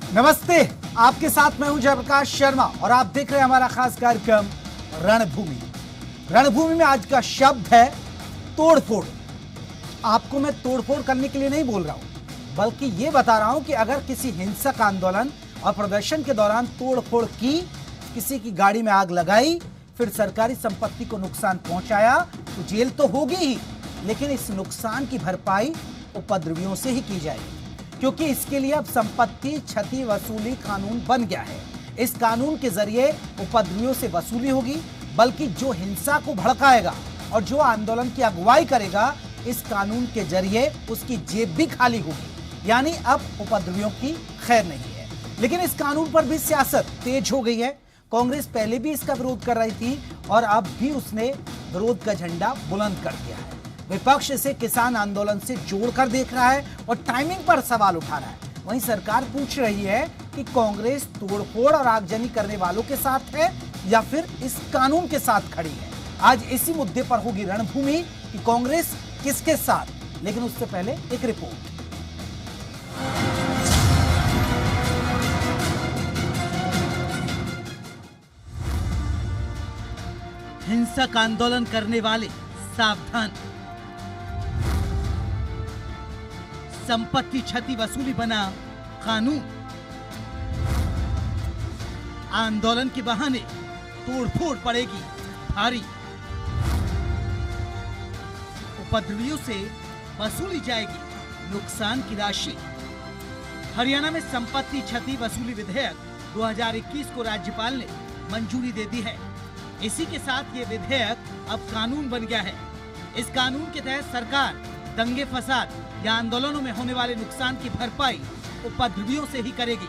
नमस्ते, आपके साथ मैं हूं जयप्रकाश शर्मा और आप देख रहे हैं हमारा खास कार्यक्रम रणभूमि। रणभूमि में आज का शब्द है तोड़फोड़। आपको मैं तोड़फोड़ करने के लिए नहीं बोल रहा हूं, बल्कि ये बता रहा हूं कि अगर किसी हिंसक आंदोलन और प्रदर्शन के दौरान तोड़फोड़ की, किसी की गाड़ी में आग लगाई, फिर सरकारी संपत्ति को नुकसान पहुंचाया तो जेल तो होगी ही, लेकिन इस नुकसान की भरपाई उपद्रवियों से ही की जाएगी, क्योंकि इसके लिए अब संपत्ति क्षति वसूली कानून बन गया है। इस कानून के जरिए उपद्रवियों से वसूली होगी, बल्कि जो हिंसा को भड़काएगा और जो आंदोलन की अगुवाई करेगा, इस कानून के जरिए उसकी जेब भी खाली होगी। यानी अब उपद्रवियों की खैर नहीं है। लेकिन इस कानून पर भी सियासत तेज हो गई है। कांग्रेस पहले भी इसका विरोध कर रही थी और अब भी उसने विरोध का झंडा बुलंद कर दिया है। विपक्ष इसे किसान आंदोलन से जोड़कर देख रहा है और टाइमिंग पर सवाल उठा रहा है। वहीं सरकार पूछ रही है कि कांग्रेस तोड़फोड़ और आगजनी करने वालों के साथ है या फिर इस कानून के साथ खड़ी है। आज इसी मुद्दे पर होगी रणभूमि कि कांग्रेस किसके साथ। लेकिन उससे पहले एक रिपोर्ट। हिंसक आंदोलन करने वाले सावधान। संपत्ति क्षति वसूली बना कानून। आंदोलन के बहाने तोड़फोड़ पड़ेगी भारी। उपद्रवियों से वसूली जाएगी नुकसान की राशि। हरियाणा में संपत्ति क्षति वसूली विधेयक 2021 को राज्यपाल ने मंजूरी दे दी है। इसी के साथ ये विधेयक अब कानून बन गया है। इस कानून के तहत सरकार दंगे फसाद या आंदोलनों में होने वाले नुकसान की भरपाई उपद्रवियों से ही करेगी।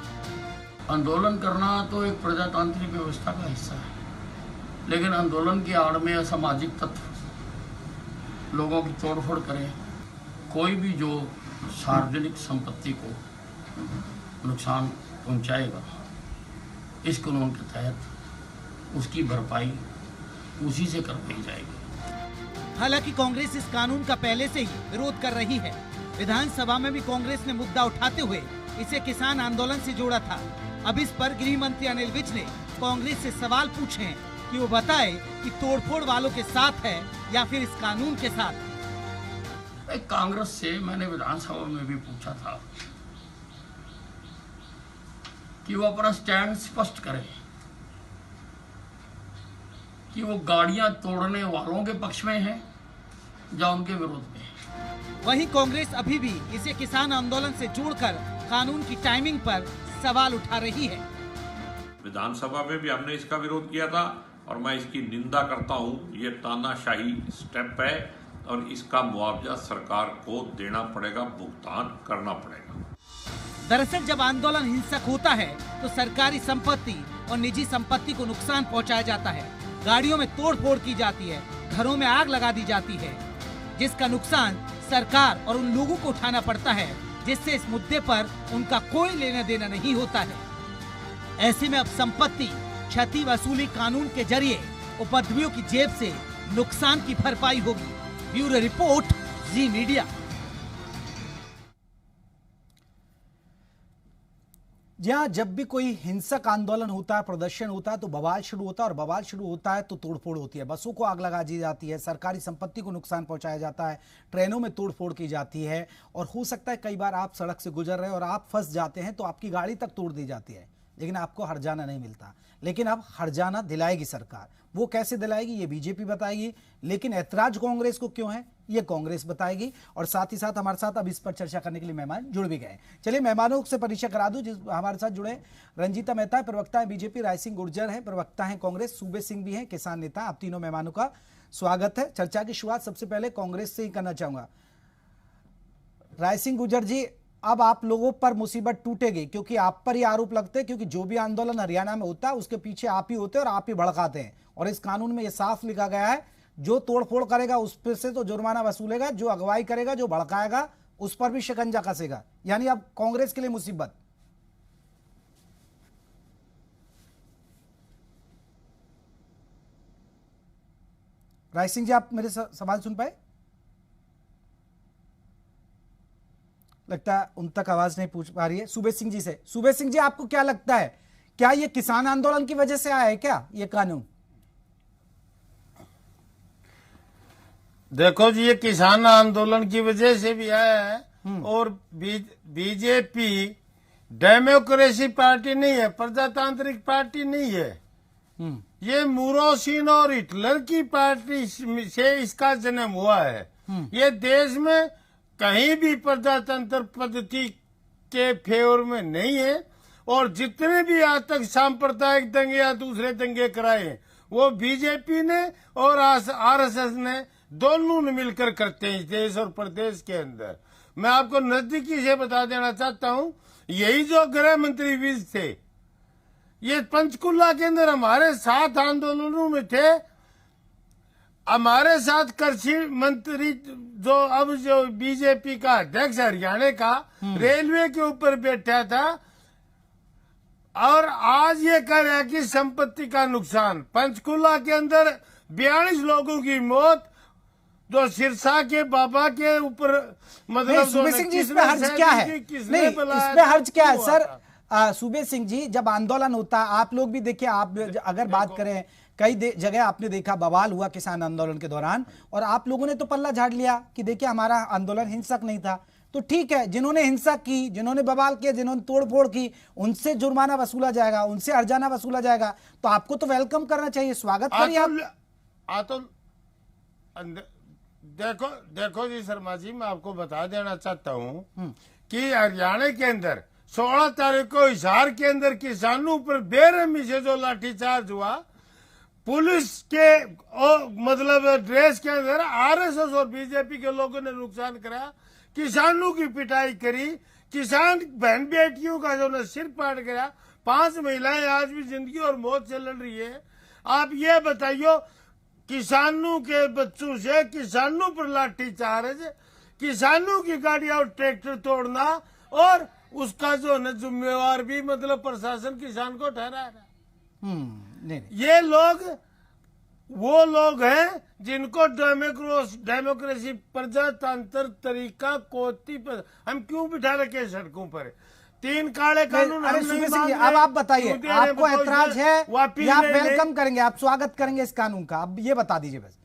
आंदोलन करना तो एक प्रजातांत्रिक व्यवस्था का हिस्सा है, लेकिन आंदोलन की आड़ में असामाजिक तत्व लोगों की तोड़फोड़ करें, कोई भी जो सार्वजनिक संपत्ति को नुकसान पहुंचाएगा, इस कानून के तहत उसकी भरपाई उसी से करवाई जाएगी। हालांकि कांग्रेस इस कानून का पहले से ही विरोध कर रही है। विधानसभा में भी कांग्रेस ने मुद्दा उठाते हुए इसे किसान आंदोलन से जोड़ा था। अब इस पर गृह मंत्री अनिल विज ने कांग्रेस से सवाल पूछे हैं कि वो बताए कि तोड़फोड़ वालों के साथ है या फिर इस कानून के साथ। कांग्रेस से मैंने विधानसभा में भी पूछा था कि वो अपना स्टैंड स्पष्ट करें कि वो गाड़ियां तोड़ने वालों के पक्ष में है या उनके विरोध में। वहीं कांग्रेस अभी भी इसे किसान आंदोलन से जोड़कर कानून की टाइमिंग पर सवाल उठा रही है। विधानसभा में भी हमने इसका विरोध किया था और मैं इसकी निंदा करता हूं। ये तानाशाही स्टेप है और इसका मुआवजा सरकार को देना पड़ेगा, भुगतान करना पड़ेगा। दरअसल जब आंदोलन हिंसक होता है तो सरकारी संपत्ति और निजी संपत्ति को नुकसान पहुंचाया जाता है। गाड़ियों में तोड़फोड़ की जाती है, घरों में आग लगा दी जाती है, जिसका नुकसान सरकार और उन लोगों को उठाना पड़ता है जिससे इस मुद्दे पर उनका कोई लेना देना नहीं होता है। ऐसे में अब संपत्ति क्षति वसूली कानून के जरिए उपद्रवियों की जेब से नुकसान की भरपाई होगी। ब्यूरो रिपोर्ट, जी मीडिया। जहां जब भी कोई हिंसक आंदोलन होता है, प्रदर्शन होता है, तो बवाल शुरू होता है और बवाल शुरू होता है तो तोड़फोड़ होती है। बसों को आग लगा दी जाती है, सरकारी संपत्ति को नुकसान पहुंचाया जाता है, ट्रेनों में तोड़फोड़ की जाती है और हो सकता है कई बार आप सड़क से गुजर रहे हैं और आप फंस जाते हैं तो आपकी गाड़ी तक तोड़ दी जाती है, लेकिन आपको हर्जाना नहीं मिलता। लेकिन अब हर्जाना दिलाएगी सरकार। वो कैसे दिलाएगी ये बीजेपी बताएगी, लेकिन ऐतराज कांग्रेस को क्यों है ये कांग्रेस बताएगी। और साथ ही साथ हमारे साथ अब इस पर चर्चा करने के लिए मेहमान जुड़ भी गए। चलिए मेहमानों से परिचय करा दूं। जिस हमारे साथ जुड़े रंजीता मेहता, प्रवक्ता है बीजेपी, राय सिंह गुर्जर है, प्रवक्ता है कांग्रेस, सूबे सिंह भी है, किसान नेता। आप तीनों मेहमानों का स्वागत है। चर्चा की शुरुआत सबसे पहले कांग्रेस से ही करना चाहूंगा। राय सिंह गुर्जर जी, अब आप लोगों पर मुसीबत टूटेगी क्योंकि आप पर ही आरोप लगते हैं, क्योंकि जो भी आंदोलन हरियाणा में होता है उसके पीछे आप ही होते हैं और आप ही भड़काते हैं। और इस कानून में यह साफ लिखा गया है, जो तोड़फोड़ करेगा उस पर से तो जुर्माना वसूलेगा, जो अगवाई करेगा, जो भड़काएगा उस पर भी शिकंजा कसेगा। यानी अब कांग्रेस के लिए मुसीबत। राय सिंह जी, आप मेरे सवाल सुन पाए? लगता है उन तक आवाज नहीं पूछ पा रही है। सूबे सिंह जी से, सूबे सिंह जी आपको क्या लगता है, क्या ये किसान आंदोलन की वजह से आया है क्या ये कानून? देखो जी, ये किसान आंदोलन की वजह से भी आया है और बीजेपी डेमोक्रेसी पार्टी नहीं है, प्रजातांत्रिक पार्टी नहीं है। ये मुरोसिन और हिटलर की पार्टी से इसका जन्म हुआ है। ये देश में कहीं भी प्रजातंत्र पद्धति के फेवर में नहीं है और जितने भी आज तक सांप्रदायिक दंगे या दूसरे दंगे कराए वो बीजेपी ने और आरएसएस ने दोनों ने मिलकर करते हैं इस देश और प्रदेश के अंदर। मैं आपको नजदीकी से बता देना चाहता हूं, यही जो गृह मंत्री विज थे, ये पंचकुला के अंदर हमारे साथ आंदोलनों में थे। हमारे साथ कृषि मंत्री जो बीजेपी का अध्यक्ष हरियाणा का रेलवे के ऊपर बैठा था और आज ये कह रहा है कि संपत्ति का नुकसान। पंचकुला के अंदर 42 लोगों की मौत, जो सिरसा के बाबा के ऊपर, मतलब सूबे सिंह जी इसमें हर्ज क्या है? नहीं, इसमें हर्ज क्या है सर? सूबे सिंह जी, जब आंदोलन होता है, आप लोग भी देखिए, आप अगर बात करें कई जगह आपने देखा बवाल हुआ किसान आंदोलन के दौरान और आप लोगों ने तो पल्ला झाड़ लिया कि देखिए हमारा आंदोलन हिंसक नहीं था। तो ठीक है, जिन्होंने हिंसा की, जिन्होंने बवाल किया, जिन्होंने तोड़फोड़ की, उनसे जुर्माना वसूला जाएगा, उनसे हर्जाना वसूला जाएगा। तो आपको तो वेलकम करना चाहिए, स्वागत करिए आप। देखो जी शर्मा जी, मैं आपको बता देना चाहता हूं कि हरियाणा के अंदर 16 तारीख को हिसार के अंदर किसानों पर बेरहमी से जो लाठीचार्ज हुआ, पुलिस के मतलब ड्रेस के अंदर आरएसएस और बीजेपी के लोगों ने नुकसान कराया, किसानों की पिटाई करी, किसान बहन बेटियों का जो ने सिर पाट गया, 5 महिलाएं आज भी जिंदगी और मौत से लड़ रही है। आप ये बताइयो, किसानों के बच्चों से किसानों पर लाठीचार्ज, किसानों की गाड़ियां और ट्रैक्टर तोड़ना और उसका जो है जिम्मेवार भी मतलब प्रशासन किसान को ठहरा रहा है। ये लोग वो लोग हैं जिनको डेमोक्रेसी प्रजातंत्र तरीका कोती पर हम क्यों बिठा रखे सड़कों पर? 3 काले कानून हम नहीं मांग रहे। अब आप बताइए, आपको ऐतराज है या आप वेलकम करेंगे, आप स्वागत करेंगे इस कानून का? अब ये बता दीजिए बस।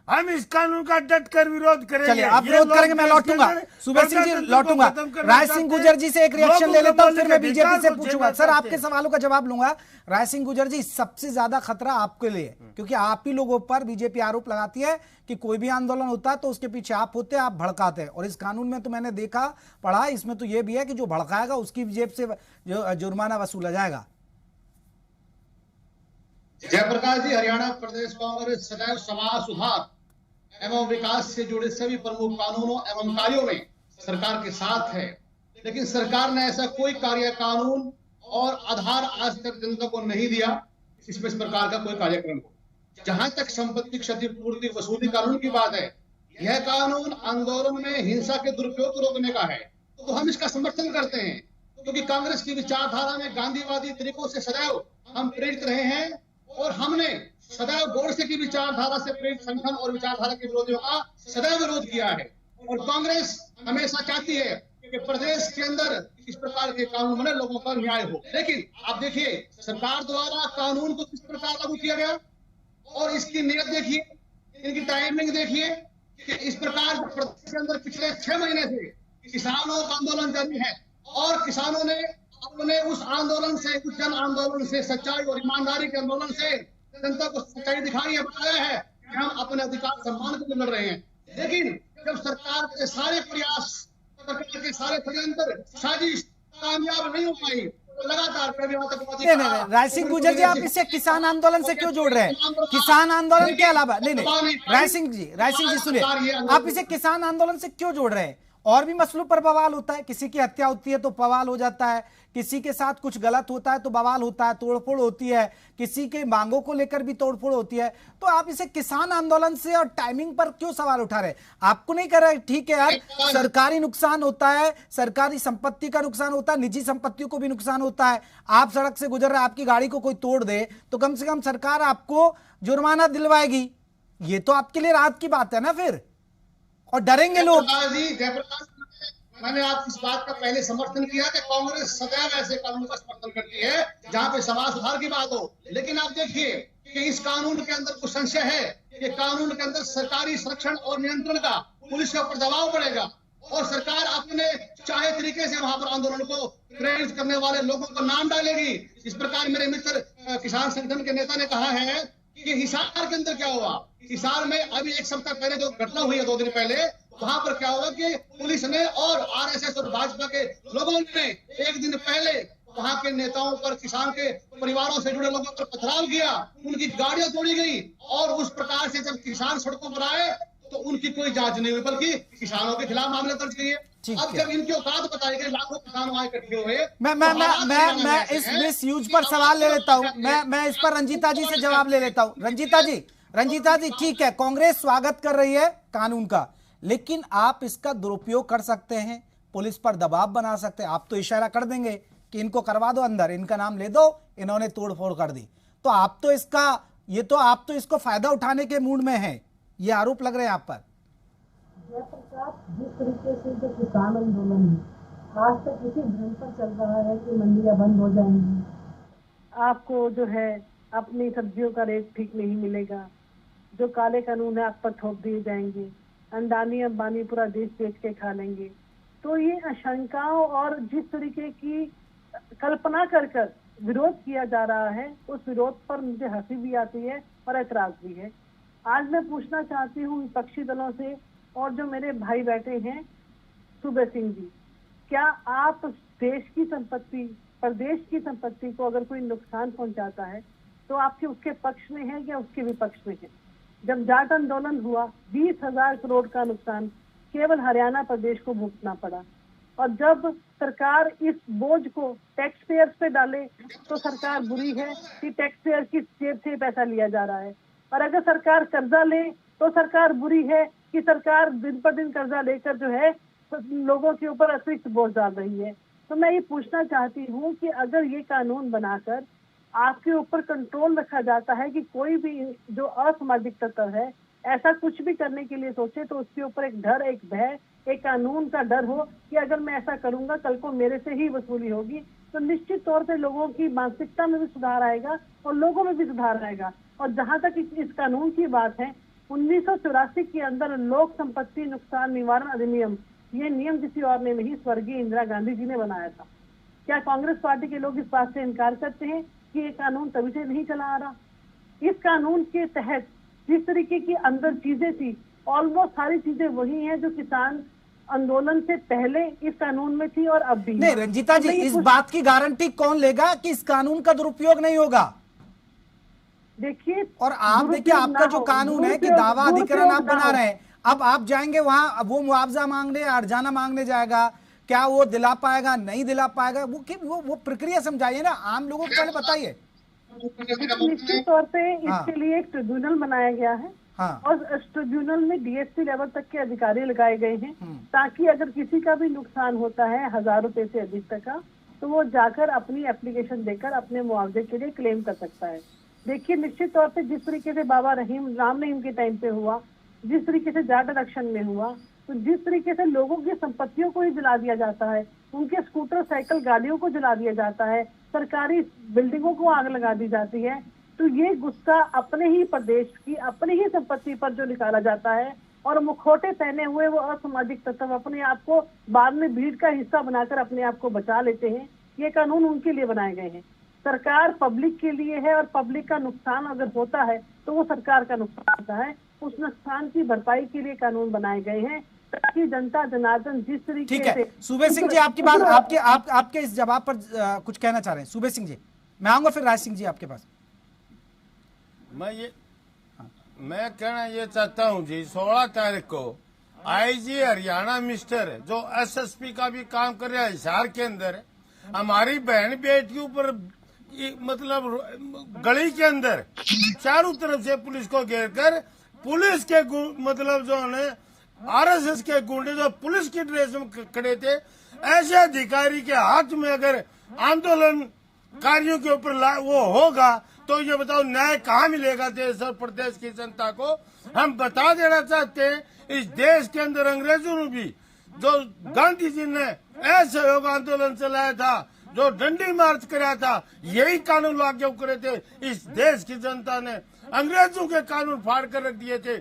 हम इस कानून का डट कर विरोध करेंगे। चलिए, आप विरोध करेंगे, मैं लौटूंगा, सूबे सिंह जी लौटूंगा। राय सिंह गुर्जर जी से एक रिएक्शन ले लेता हूं, फिर मैं बीजेपी से पूछूंगा। सर, आपके सवालों का जवाब लूंगा। राय सिंह गुर्जर जी, सबसे ज्यादा खतरा आपके लिए, क्योंकि आप ही लोगों पर बीजेपी आरोप लगाती है कि कोई भी आंदोलन होता है तो उसके पीछे आप होते हैं, आप भड़काते हैं। और इस कानून में तो मैंने देखा, पढ़ा, इसमें तो यह भी है कि जो भड़काएगा उसकी जेब से जो जुर्माना वसूला जाएगा। जयप्रकाश जी, हरियाणा प्रदेश कांग्रेस सदैव समाज सुधार एवं विकास से जुड़े सभी प्रमुख कानूनों एवं कार्यों में सरकार के साथ है, लेकिन सरकार ने ऐसा कोई कार्य, कानून और आधार आज तक जनता को नहीं दिया इसमें इस प्रकार का कोई कार्यक्रम हो। जहां तक संपत्ति क्षतिपूर्ति वसूली कानून की बात है, यह कानून आंदोलन में हिंसा के दुरुपयोग को रोकने का है, तो हम इसका समर्थन करते हैं, क्योंकि कांग्रेस की विचारधारा में गांधीवादी तरीकों से सदैव हम प्रेरित रहे हैं और हमने सदैव गोडसे की विचारधारा से प्रेरित संगठन और विचारधारा के विरोधियों का सदैव विरोध किया है। और कांग्रेस हमेशा चाहती है कि प्रदेश के अंदर इस प्रकार के कानून बने, लोगों का न्याय हो। लेकिन आप देखिए, सरकार द्वारा कानून को किस प्रकार लागू किया गया और इसकी नीयत देखिए, इनकी टाइमिंग देखिए कि इस प्रकार प्रदेश के अंदर पिछले 6 महीने से किसानों का आंदोलन जारी है और किसानों ने अपने उस आंदोलन से, उस जन आंदोलन से, सच्चाई और ईमानदारी के आंदोलन से जनता को सच्चाई दिखाई है, बताया है कि हम अपने अधिकार सम्मान के लिए लड़ रहे हैं। लेकिन जब सरकार के सारे प्रयास, सरकार के सारे षड्यंत्र, साजिश कामयाब नहीं हो पाई, तो लगातार राय सिंह गुर्जर जी, आप इसे किसान आंदोलन से क्यों जोड़ रहे हैं? किसान आंदोलन के अलावा नहीं, राय सिंह जी सुनिए, आप इसे किसान आंदोलन से क्यों जोड़ रहे हैं? और भी मसलों पर बवाल होता है, किसी की हत्या होती है तो बवाल हो जाता है, किसी के साथ कुछ गलत होता है तो बवाल होता है, तोड़फोड़ होती है, किसी के मांगों को लेकर भी तोड़फोड़ होती है। तो आप इसे किसान आंदोलन से और टाइमिंग पर क्यों सवाल उठा रहे? आपको नहीं कर रहे? ठीक है यार, सरकारी नुकसान होता है, सरकारी संपत्ति का नुकसान होता है, निजी संपत्तियों को भी नुकसान होता है। आप सड़क से गुजर रहे, आपकी गाड़ी को कोई तोड़ दे तो कम से कम सरकार आपको जुर्माना दिलवाएगी। ये तो आपके लिए राहत की बात है ना फिर, और डरेंगे लोग। जयप्रकाश मैंने आप इस बात का पहले समर्थन किया कि कांग्रेस सदैव ऐसे कानून का समर्थन करती है जहां पे समाज सुधार की बात हो। लेकिन आप देखिए कि इस कानून के अंदर कुछ संशय है कि कानून के अंदर सरकारी संरक्षण और नियंत्रण का पुलिस के ऊपर दबाव पड़ेगा और सरकार अपने चाहे तरीके से वहां पर आंदोलन को प्रेरित करने वाले लोगों का नाम डालेगी। इस प्रकार मेरे मित्र किसान संगठन के नेता ने कहा है कि हिसार के अंदर क्या हुआ, हिसार में अभी एक सप्ताह पहले जो घटना हुई है 2 दिन पहले, वहां पर क्या हुआ कि पुलिस ने और आरएसएस और भाजपा के लोगों ने एक दिन पहले वहां के नेताओं पर, किसान के परिवारों से जुड़े लोगों पर पथराव किया, उनकी गाड़ियां तोड़ी गई और उस प्रकार से जब किसान सड़कों पर आए तो उनकी कोई जांच नहीं हुई बल्कि किसानों के खिलाफ मामले दर्ज किए। अब जब इनकी औकात बताई गई, लाखों किसान वहां इकट्ठे हुए। मैं इस मिसयूज पर सवाल ले लेता हूं। मैं इस पर रंजीता जी से जवाब ले लेता हूं। रंजीता जी ठीक है, कांग्रेस स्वागत कर रही है कानून का, लेकिन आप इसका दुरुपयोग कर सकते हैं, पुलिस पर दबाव बना सकते हैं। आप तो इशारा कर देंगे कि इनको करवा दो अंदर, इनका नाम ले दो, इन्होंने तोड़फोड़ कर दी, तो आप तो इसको फायदा उठाने के मूड में हैं, ये आरोप लग रहे हैं आप पर। जयप्रकाश, जिस तरीके से जो किसान आंदोलन है आज तक इसी भ्रम पर चल रहा है कि मंडियां बंद हो जाएंगी, आपको जो है अपनी सब्जियों का रेट ठीक नहीं मिलेगा, जो काले कानून है आप पर थोप दिए जाएंगे, अंडानी अंबानी पूरा देश बेच के खा लेंगे, तो ये आशंकाओं और जिस तरीके की कल्पना कर विरोध किया जा रहा है, उस विरोध पर मुझे हंसी भी आती है और ऐतराज भी है। आज मैं पूछना चाहती हूँ विपक्षी दलों से और जो मेरे भाई बैठे हैं, सूबे सिंह जी, क्या आप देश की संपत्ति, प्रदेश की संपत्ति को अगर कोई नुकसान पहुंचाता है तो आपके उसके पक्ष में है या उसके विपक्ष में है? जब जाट आंदोलन हुआ 20,000 करोड़ का नुकसान केवल हरियाणा प्रदेश को भुगतना पड़ा, और जब सरकार इस बोझ को टैक्स पेयर्स पे डाले तो सरकार बुरी है कि टैक्स पेयर की जेब से पैसा लिया जा रहा है, और अगर सरकार कर्जा ले तो सरकार बुरी है कि सरकार दिन पर दिन कर्जा लेकर जो है लोगों के ऊपर अतिरिक्त बोझ डाल रही है। तो मैं ये पूछना चाहती हूँ कि अगर ये कानून बनाकर आपके ऊपर कंट्रोल रखा जाता है कि कोई भी जो असामाजिक तत्व है ऐसा कुछ भी करने के लिए सोचे तो उसके ऊपर एक डर, एक भय, एक कानून का डर हो कि अगर मैं ऐसा करूंगा कल को मेरे से ही वसूली होगी, तो निश्चित तौर पे लोगों की मानसिकता में भी सुधार आएगा और लोगों में भी सुधार आएगा। और जहां तक इस कानून की बात है, 1984 के अंदर लोक संपत्ति नुकसान निवारण अधिनियम, ये नियम किसी और ने नहीं, स्वर्गीय इंदिरा गांधी जी ने बनाया था। क्या कांग्रेस पार्टी के लोग इस बात से इनकार करते हैं कि ये कानून तभी से नहीं चला आ रहा? इस कानून के तहत जिस तरीके की अंदर चीजें थी, ऑलमोस्ट सारी चीजें वही हैं जो किसान आंदोलन से पहले इस कानून में थी और अब भी। नहीं रंजीता जी, इस बात की गारंटी कौन लेगा कि इस कानून का दुरुपयोग नहीं होगा? देखिए, और आप देखिए, आपका जो कानून है कि दावा अधिकरण आप बना रहे हैं, अब आप जाएंगे वहां, वो मुआवजा मांगने, अर्जाना मांगने जाएगा, क्या वो दिला पाएगा, नहीं दिला पाएगा, वो प्रक्रिया समझाइए ना, आम लोगों को पहले बताइए। निश्चित तौर पे इसके लिए एक ट्रिब्यूनल बनाया गया है, और इस ट्रिब्यूनल में डीएसपी लेवल तक के अधिकारी लगाए गए हैं, ताकि अगर किसी का भी नुकसान होता है 1000 रुपए से अधिक तक का, तो वो जाकर अपनी एप्लीकेशन देकर अपने मुआवजे के लिए क्लेम कर सकता है। देखिए, निश्चित तौर पे जिस तरीके से बाबा राम रहीम के टाइम पे हुआ, जिस तरीके से जाट इलेक्शन में हुआ, तो जिस तरीके से लोगों की संपत्तियों को ही जला दिया जाता है, उनके स्कूटर साइकिल गाड़ियों को जला दिया जाता है, सरकारी बिल्डिंगों को आग लगा दी जाती है, तो ये गुस्सा अपने ही प्रदेश की, अपनी ही संपत्ति पर जो निकाला जाता है, और मुखौटे पहने हुए वो असामाजिक तत्व अपने आप को बाद में भीड़ का हिस्सा बनाकर अपने आप को बचा लेते हैं। ये कानून उनके लिए बनाए गए हैं। सरकार पब्लिक के लिए है, और पब्लिक का नुकसान अगर होता है तो वो सरकार का नुकसान होता है। उस नुकसान की भरपाई के लिए कानून बनाए गए हैं ताकि जनता जनार्दन जिस तरीके से। सूबे सिंह जी, आपकी बात, आपके इस जवाब पर कुछ कहना चाह रहे हैं? सूबे सिंह जी, मैं आऊंगा फिर राज सिंह जी आपके पास। मैं कहना ये चाहता हूँ जी, 16 तारीख को आईजी हरियाणा मिनिस्टर जो एसएसपी का भी काम कर रहा है हिसार के अंदर, हमारी बहन बेटी ऊपर मतलब गली के अंदर चारों तरफ से पुलिस को घेर कर, पुलिस के मतलब जो है आरएसएस के गुंडे जो पुलिस की ड्रेस में खड़े थे, ऐसे अधिकारी के हाथ में अगर आंदोलनकारियों के ऊपर वो होगा तो ये बताओ न्याय कहाँ मिलेगा देश और प्रदेश की जनता को? हम बता देना चाहते हैं, इस देश के अंदर अंग्रेजों ने भी जो गांधी जी ने असहयोग आंदोलन चलाया था, जो डंडी मार्च कराया था, यही कानून लागू करे थे। इस देश की जनता ने अंग्रेजों के कानून फाड़ कर रख दिए थे।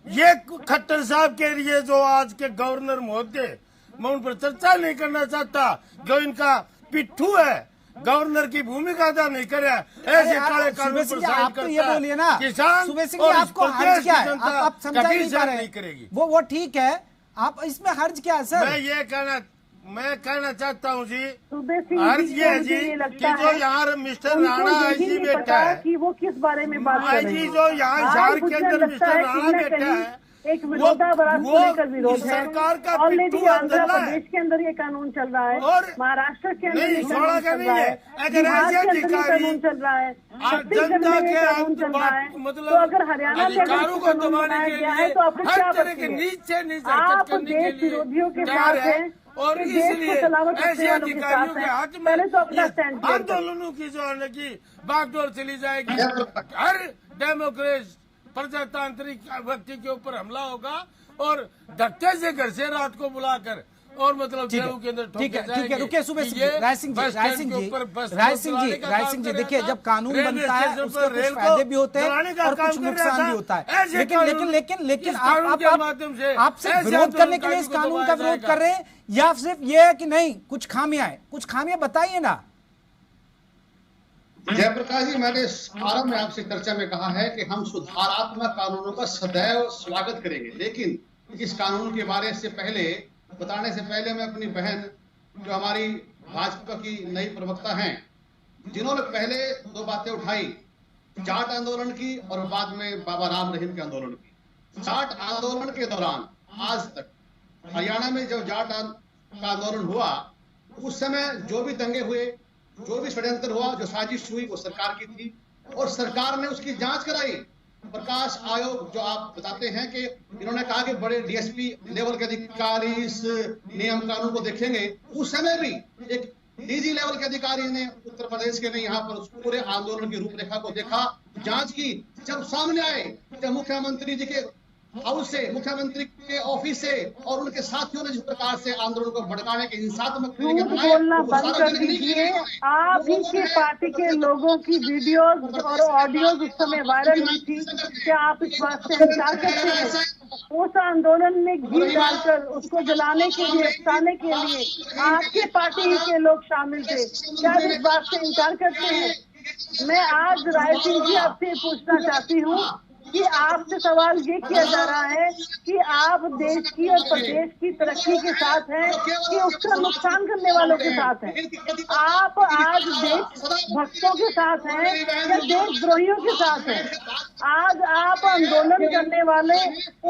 ये खट्टर साहब के लिए जो आज के गवर्नर महोदय, मैं उन पर चर्चा नहीं करना चाहता, जो इनका पिट्ठू है, गवर्नर की भूमिका अदा नहीं करे, ऐसे काले कानून पर साइन करता ये बोलिए ना किसान सुबह सिंह जी, आपको हर्ज क्या है? आप समझा नहीं पा रहे करेगी। वो ठीक है, आप इसमें हर्ज क्या है सर? मैं कहना चाहता हूँ जी, अर्ज ये है जी कि जो यहाँ मिस्टर राणा आईजी बैठा है, कि वो किस बारे में बात कर रहे आईजी हैं। जो यहाँ हिसार के अंदर मिस्टर राणा बैठा है, एक विरोधाभास को लेकर विरोध है। सरकार का ऑलरेडी आंध्र है। प्रदेश के अंदर ये कानून चल रहा है, और महाराष्ट्र के अंदर ये नहीं, कानून थोड़ा चल नहीं रहा है। है, अगर बिहार ऐसे के अंदर ये अधिकारी कानून चल रहा है, छत्तीसगढ़ जनता में ये के कानून चल रहा है। मतलब तो अगर हरियाणा के अंदर अधिकारों को कानून दबाने बनाया के गया लिए है तो आपको हर क्या तरह के बचती है? नीचे नीचे आप करने के देश लिए विरोधियों के तैयार साथ है। हैं, और कि देश इसलिए को सलामत रखने ऐसे वालों के अधिकारियों साथ के हैं। हाथ में पहले तो अपना ये स्टैंड क्लियर करें। आंदोलनों की जो है कि बागडोर चली जाएगी, हर डेमोक्रेट प्रजातांत्रिक व्यक्ति के ऊपर हमला होगा और धक्के से घर से रात को बुलाकर और मतलब जेलों के अंदर ठीक है, रुकिए सुबह सिंह जी, राय सिंह जी, देखिए जब कानून बनता है उसके कुछ फायदे भी होते हैं और कुछ नुकसान भी होता है, लेकिन आप सिर्फ विरोध करने के लिए इस कानून का विरोध कर रहे हैं या सिर्फ ये है कि नहीं कुछ खामियां बताइए ना। जयप्रकाश जी, मैंने आरंभ में आपसे चर्चा में कहा है कि हम सुधारात्मक कानूनों का सदैव स्वागत करेंगे, लेकिन इस कानून के बारे से बताने से पहले मैं अपनी बहन, जो हमारी भाजपा की नई प्रवक्ता हैं, जिन्होंने पहले दो बातें उठाई, जाट आंदोलन की और बाद में बाबा राम रहीम के आंदोलन की। जाट आंदोलन के दौरान आज तक हरियाणा में जब जाट का आंदोलन हुआ, उस समय जो भी दंगे हुए, जो भी षड्यंत्र हुआ, जो साजिश हुई, वो सरकार की थी और सरकार ने उसकी जांच कराई। प्रकाश आयोग जो आप बताते हैं कि इन्होंने कहा कि बड़े डीएसपी लेवल के अधिकारी इस नियम कानून को देखेंगे, उस समय भी एक डीजी लेवल के अधिकारी ने उत्तर प्रदेश के ने यहाँ पर उस पूरे आंदोलन की रूपरेखा को देखा, जांच की। जब सामने आए, जब मुख्यमंत्री जी के हाउस से, मुख्यमंत्री के ऑफिस से और उनके साथियों ने जिस प्रकार से आंदोलन को भड़काने के हिंसात्मक तरीके झूठ बोलना बंद कर दीजिए। आप ही के पार्टी के लोगों की वीडियोस और ऑडियोज उस समय वायरल हुई थी, क्या आप इस बात से इनकार करते हैं? उस आंदोलन में घी डालकर उसको जलाने के लिए, उकसाने के लिए आपके पार्टी के लोग शामिल थे, क्या आप इस बात से इनकार करते हैं? मैं आज राय सिंह जी आपसे पूछना चाहती हूँ कि आपसे सवाल ये किया जा रहा है कि आप देश की और प्रदेश की तरक्की के साथ हैं कि उसका नुकसान करने वालों के साथ हैं? आप आज देश भक्तों के साथ हैं या देशद्रोहियों के साथ हैं? आज आप आंदोलन करने वाले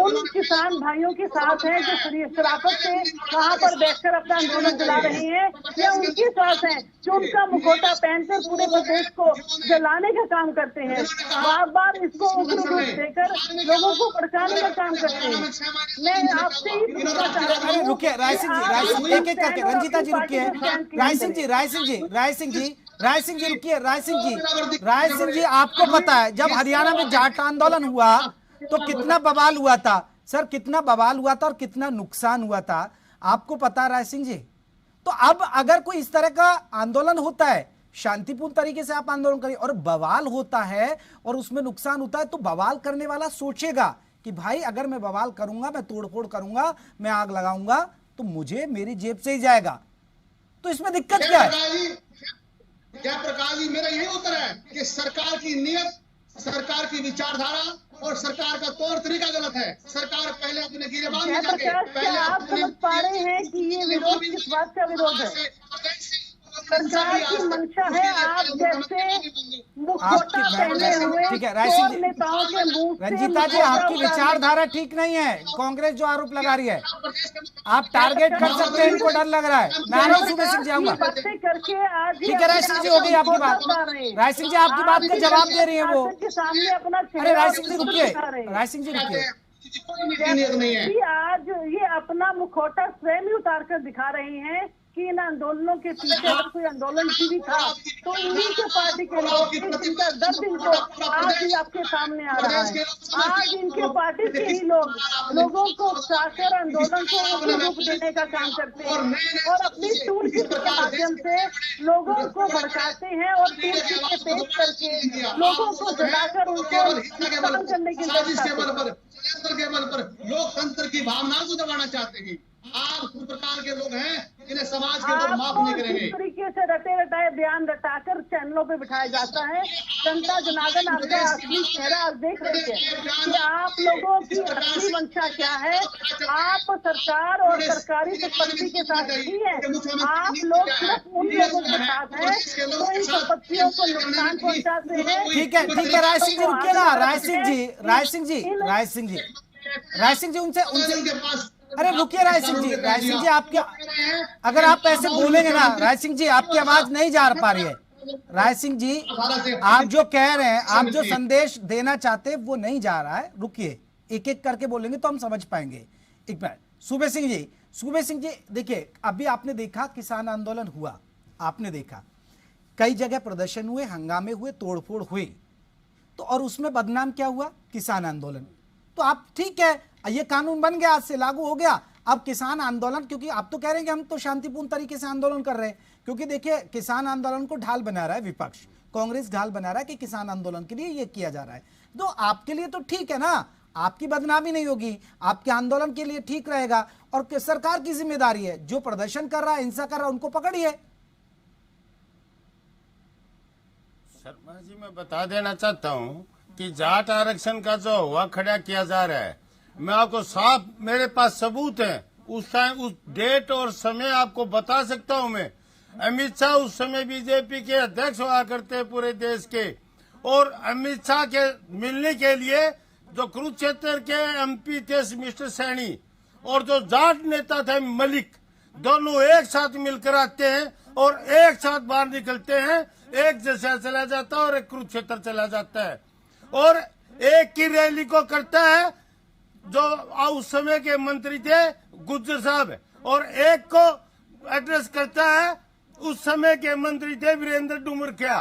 उन किसान भाइयों के साथ हैं जो शराफत से वहाँ पर बैठकर अपना आंदोलन चला रहे हैं, या उनके साथ हैं जो उनका मुखौटा पहनकर पूरे प्रदेश को जलाने का काम करते हैं, बार बार इसको उग्र रूप देकर लोगों को भड़काने का काम करते हैं? मैं आपसे ही पूछना चाहती हूँ। रुकिए राय सिंह जी, एक एक करके रंजीता जी रुकिए, राय सिंह जी रुकिए, राय सिंह जी आपको पता है जब हरियाणा में जाट आंदोलन हुआ तो कितना बवाल हुआ था सर, कितना बवाल हुआ था और कितना नुकसान हुआ था, आपको पता है राय सिंह जी। तो अब अगर कोई इस तरह का आंदोलन होता है, शांतिपूर्ण तरीके से आप आंदोलन करिए, और बवाल होता है और उसमें नुकसान होता है, तो बवाल करने वाला सोचेगा कि भाई अगर मैं बवाल करूंगा, मैं तोड़फोड़ करूंगा, मैं आग लगाऊंगा तो मुझे मेरी जेब से ही जाएगा, तो इसमें दिक्कत क्या है? जयप्रकाश जी, मेरा यही उत्तर है कि सरकार की नीयत, सरकार की विचारधारा और सरकार का तौर तरीका गलत है। सरकार पहले अपने गिरेबान में जाके आप समझ पा रहे हैं कि ये विरोध किस बात का विरोध है? सरकार की मंशा है आप जैसे मुखौटा पहने हुए नेताओं के मुंह से। रंजीता जी, आपकी विचारधारा ठीक नहीं है, कांग्रेस जो आरोप लगा रही है, आप टारगेट कर सकते हैं, इनको डर लग रहा है। मैं आ रहा हूं, सुबह सिंह जी आऊंगा। ठीक है राय सिंह जी, हो गई आपकी बात। राय सिंह जी आपकी बात का जवाब दे रही है वो। अरे राय सिंह जी रुकिए, राय सिंह जी रुकिए। आज ये अपना मुखौटा स्वयं ही उतार कर दिखा रहे हैं कि इन आंदोलनों के पीछे अगर कोई आंदोलन भी था तो इन्हीं के पार्टी के लोग, इनका दर्द इनको आज भी आपके सामने आ रहा है। आज इनके पार्टी के ही लोग लोगों को उकसाकर आंदोलन को उग्र रूप देने का काम करते हैं और अपनी टूल किट के माध्यम से लोगों को भड़काते हैं और टूल किट के पेश करके लोगों को जगाकर उनको नुकसान करने की साजिश के बल पर, षड्यंत्र के बल पर लोकतंत्र की भावना को दबाना चाहते हैं। आप किस प्रकार के लोग हैं, इन्हें समाज के लोग माफ नहीं करेंगे। इस तरीके से रटे रटाए बयान रटाकर चैनलों पे बिठाया जाता है। जनता जनार्दन आपका असली चेहरा आज देख रही है कि आप लोगों की असली मंशा क्या है। आप सरकार और सरकारी संपत्ति के साथ नहीं है, आप लोग सिर्फ उन लोगों के साथ हैं जो इन संपत्तियों को नुकसान पहुंचाते हैं। ठीक है राय सिंह जी रुकिए ना, राय सिंह जी उनसे अरे रुकिए राय सिंह जी आपके, अगर आप ऐसे बोलेंगे ना राय सिंह जी, आपकी आवाज नहीं जा पा रही है। राय सिंह जी आप जो कह रहे हैं, आप जो संदेश देना चाहते हैं वो नहीं जा रहा है। रुकिए, एक एक करके बोलेंगे तो हम समझ पाएंगे। एक मिनट, सूबे सिंह जी देखिए, अभी आपने देखा किसान आंदोलन हुआ, आपने देखा कई जगह प्रदर्शन हुए, हंगामे हुए, तोड़फोड़ हुई, तो और उसमें बदनाम क्या हुआ? किसान आंदोलन। तो आप ठीक है, ये कानून बन गया, आज से लागू हो गया। अब किसान आंदोलन, क्योंकि आप तो कह रहे हैं कि हम तो शांतिपूर्ण तरीके से आंदोलन कर रहे हैं, क्योंकि देखिए किसान आंदोलन को ढाल बना रहा है विपक्ष, कांग्रेस ढाल बना रहा है कि किसान आंदोलन के लिए ये किया जा रहा है। तो आपके लिए तो ठीक है ना, आपकी बदनामी नहीं होगी, आपके आंदोलन के लिए ठीक रहेगा। और सरकार की जिम्मेदारी है, जो प्रदर्शन कर रहा है, हिंसा कर रहा है, उनको पकड़िए। शर्मा जी, मैं बता देना चाहता हूँ कि जाट आरक्षण का जो हुआ खड़ा किया जा रहा है, मैं आपको साफ, मेरे पास सबूत है, उस टाइम उस डेट और समय आपको बता सकता हूं मैं। अमित शाह उस समय बीजेपी के अध्यक्ष हुआ करते पूरे देश के, और अमित शाह के मिलने के लिए जो कुरुक्षेत्र के एमपी थे मिस्टर सैनी और जो जाट नेता थे मलिक, दोनों एक साथ मिलकर आते हैं और एक साथ बाहर निकलते हैं। एक जैसा चला जाता है और एक कुरुक्षेत्र चला जाता है और एक की रैली को करता है जो उस समय के मंत्री थे गुज्जर साहब, और एक को एड्रेस करता है उस समय के मंत्री थे वीरेंद्र डुमरखिया।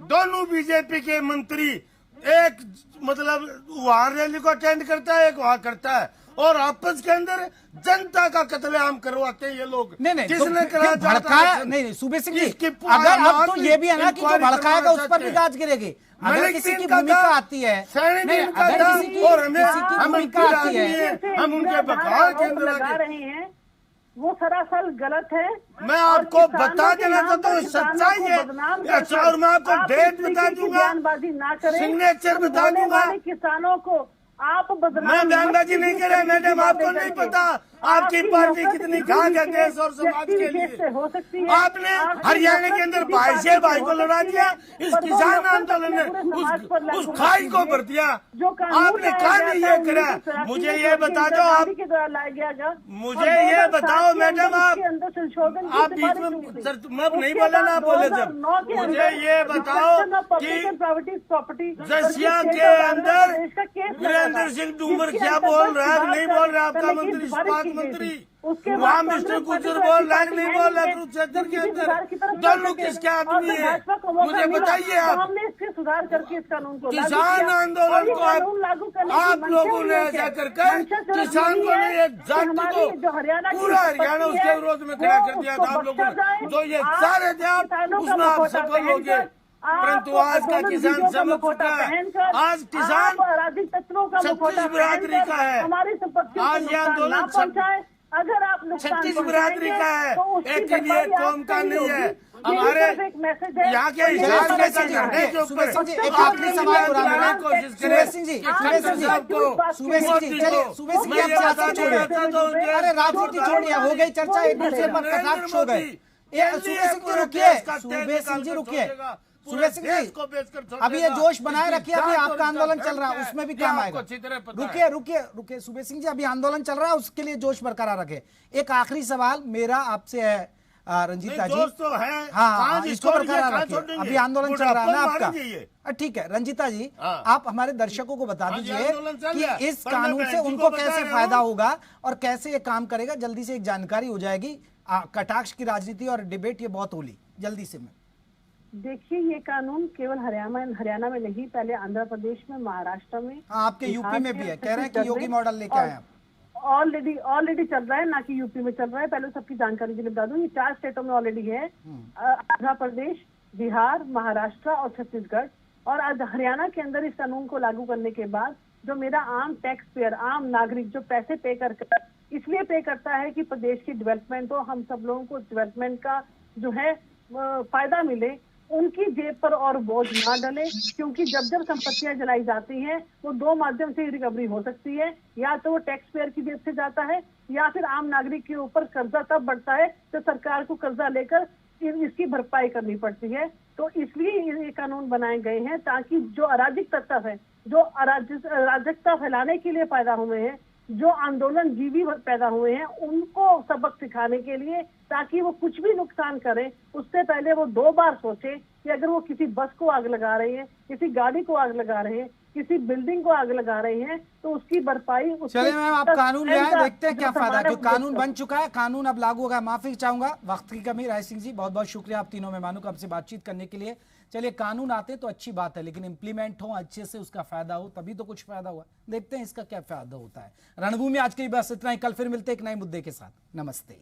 दोनों बीजेपी के मंत्री, एक मतलब वहां रैली को अटेंड करता है, एक वहां करता है, और आपस के अंदर जनता का कत्लेआम करवाते हैं ये लोग। नहीं किसने तो भड़काया? नहीं सूबे सिंह जी, अगर अब तो ये भी है ना कि जो भड़काएगा उस पर भी गाज गिरेगी। अगर किसी की भूमिका आती है, नहीं अगर किसी की भूमिका आती है, हम उनके बखार के अंदर लगा रहे हैं, वो सरासर गलत है। मैं आपको बता देना चाहता हूँ, सच्चाई है। और मैं आपको डेट बता दूंगा, बयानबाजी ना करें, सिग्नेचर बता दूंगा। किसानों को आप बदनाम, मैं बयानबाजी नहीं कर रहा मैडम, आपको नहीं पता आपकी पार्टी कितनी घात है देश और समाज के लिए। हो सकती है आपने हरियाणा के अंदर भाई से भाई को लड़ा दिया, इस किसान आंदोलन ने उस खाई को भर दिया। आपने कहा नहीं ये करा। मुझे ये बता दो, आप मुझे ये बताओ मैडम, आप बीच में मैं नहीं बोला ना, बोले जब मुझे ये बताओ कि जसिया के अंदर वीरेंद्र सिंह डुमरखिया बोल रहा है, नहीं बोल रहा आपका मंत्री इस्पात मंत्री, वहाँ मिस्टर गुज्जर बोल रहा है, नहीं बोल रहा कुरुक्षेत्र के अंदर, दोनों किसके आदमी है मुझे बताइए आप। हमने इसके सुधार करके इस कानून को किसान आंदोलन को आप लोगों ने ऐसा कर किसान को नहीं, एक जाति को पूरा हरियाणा उसके विरोध में खड़ा कर दिया था आप लोगों ने, जो ये सारे थे आप उसमें आप सफल हो गए। परंतु आज का किसान समझ चुका है, आज किसान छत्तीस बिरादरी का है, आज ये आंदोलन अगर आप छत्तीस बिरादरी का है, एक के लिए कौम का नहीं है। हमारे यहाँ के हिसाब से झंडे के ऊपर एक आखिरी सवाल बुलाने की कोशिश करें। सिंह जी, अरे राजनीति छोड़िए, हो गई चर्चा, एक दूसरे पर कटाक्ष हो गए। सूबे सिंह जी रुकिए, सूबे सिंह जी अभी ये जोश बनाए रखिए, अभी आपका आंदोलन चल रहा है उसमें भी काम आएगा। रुकिए सूबे सिंह जी, अभी आंदोलन चल रहा है उसके लिए जोश बरकरार रखे। एक आखिरी सवाल मेरा आपसे है रंजीता जी, तो है हाँ इसको बरकरार रखिए, अभी आंदोलन चल रहा है ना आपका, ठीक है। रंजीता जी आप हमारे दर्शकों को बता दीजिए कि इस कानून से उनको कैसे फायदा होगा और कैसे ये काम करेगा, जल्दी से एक जानकारी हो जाएगी। कटाक्ष की राजनीति और डिबेट ये बहुत होली, जल्दी से मैं देखिए, ये कानून केवल हरियाणा में नहीं, पहले आंध्र प्रदेश में, महाराष्ट्र में, हाँ, आपके यूपी में भी है। कह रहे हैं कि योगी मॉडल लेके आए आप। ऑलरेडी चल रहा है, ना कि यूपी में चल रहा है। पहले सबकी जानकारी के लिए बता दूं, ये 4 स्टेटों में ऑलरेडी है, आंध्र प्रदेश, बिहार, महाराष्ट्र और छत्तीसगढ़। और आज हरियाणा के अंदर इस कानून को लागू करने के बाद जो मेरा आम टैक्स पेयर, आम नागरिक जो पैसे पे करके इसलिए पे करता है कि प्रदेश की डेवलपमेंट हो, हम सब लोगों को डेवलपमेंट का जो है फायदा मिले, उनकी जेब पर और बोझ ना डले। क्योंकि जब जब संपत्तियां जलाई जाती हैं वो 2 माध्यम से रिकवरी हो सकती है, या तो वो टैक्स पेयर की जेब से जाता है, या फिर आम नागरिक के ऊपर कर्जा तब बढ़ता है तो सरकार को कर्जा लेकर इसकी भरपाई करनी पड़ती है। तो इसलिए ये कानून बनाए गए हैं ताकि जो अराजक तत्व है, जो अराजकता फैलाने के लिए पैदा हुए हैं, जो आंदोलन जीवी पैदा हुए हैं, उनको सबक सिखाने के लिए, ताकि वो कुछ भी नुकसान करें उससे पहले वो 2 बार सोचे कि अगर वो किसी बस को आग लगा रहे हैं, किसी गाड़ी को आग लगा रहे हैं, किसी बिल्डिंग को आग लगा रहे हैं, तो उसकी भरपाई। चलिए मैम, आप कानून ले आए, देखते हैं क्या फायदा, क्योंकि कानून बन चुका है, कानून अब लागू होगा। माफी चाहूंगा, वक्त की कमी। राय सिंह जी, बहुत बहुत शुक्रिया आप तीनों मेहमानों को आपसे बातचीत करने के लिए। चलिए, कानून आते तो अच्छी बात है, लेकिन इंप्लीमेंट हो अच्छे से, उसका फायदा हो, तभी तो कुछ फायदा हुआ। देखते हैं इसका क्या फायदा होता है। रणभूमि आज की बस इतना ही, कल फिर मिलते हैं एक नए मुद्दे के साथ। नमस्ते।